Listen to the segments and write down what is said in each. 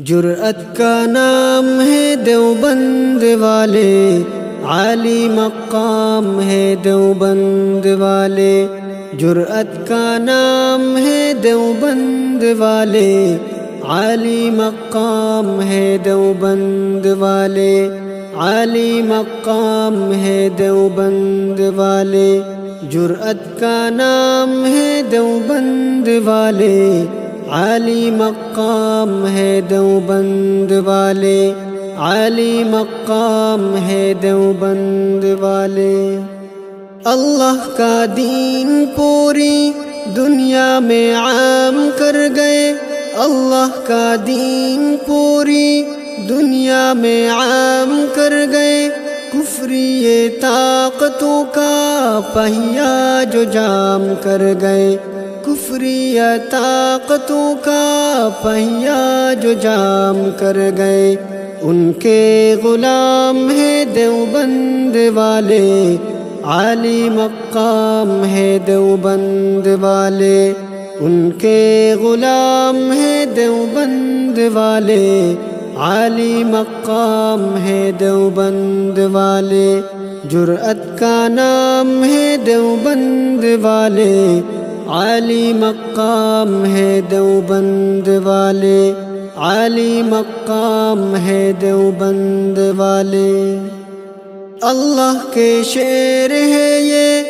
جرأت کا نام ہے دیوبند والے، عالی مقام ہے دیوبند والے۔ جرأت کا نام ہے دیوبند والے، عالی مقام ہے دیوبند والے، عالی مقام ہے دیوبند والے۔ جرأت کا نام ہے دیوبند والے، عالی مقام ہے دیوبند والے، عالی مقام ہے دیوبند والے۔ اللہ کا دین پوری دنیا میں عام کر گئے، اللہ کا دین پوری دنیا میں عام کر گئے۔ کفری طاقتوں کا پہیہ جو جام کر گئے، کفری طاقتوں کا پہیہ جو جام کر گئے۔ ان کے غلام ہے دیوبند والے، عالی مقام ہے دیوبند والے۔ ان کے غلام ہے دیوبند والے، عالی مقام ہے دیوبند والے۔ جرأت کا نام ہے دیوبند والے، عالی مقام ہے دیوبند والے، عالی مقام ہے دیوبند والے۔ اللہ کے شعر ہے یہ،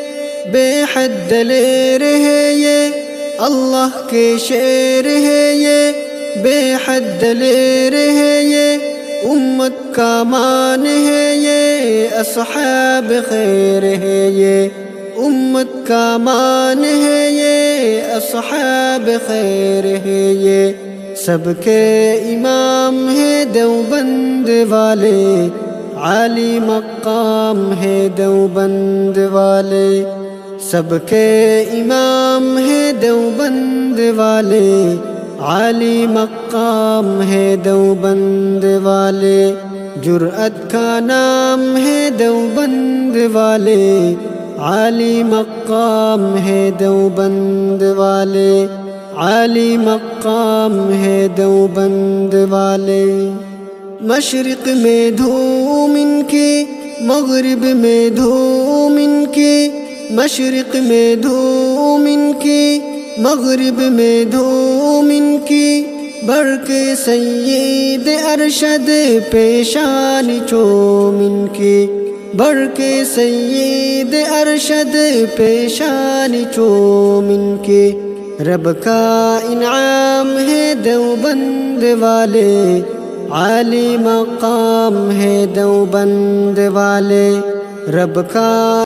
بے حد دلیر ہے یہ، اللہ کے شعر ہے یہ، بے حد دلیر ہے یہ۔ امت کا مان ہے یہ، اصحاب خیر ہے یہ، امت کا مان ہے یہ، اصحاب خیر ہے یہ۔ سب کے امام ہے دیوبند والے، عالی مقام ہے دیوبند والے۔ سب کے امام ہے دیوبند والے، عالی مقام ہے دیوبند والے۔ جرأت کا نام ہے دیوبند والے، عالی مقام ہے دیوبند والے، عالی مقام ہے دیوبند والے۔ مشرق میں دھوم ان کی، مغرب میں دھوم ان کی، مشرق میں دھوم ان کی، مغرب میں دھوم ان کی۔ برق سید ارشد پیشانی چوم ان کی، برق سید ارشد پیشانی چوم ان کی۔ رب کا انعام ہے دیوبند والے، عالی مقام ہے دیوبند والے۔ رب کا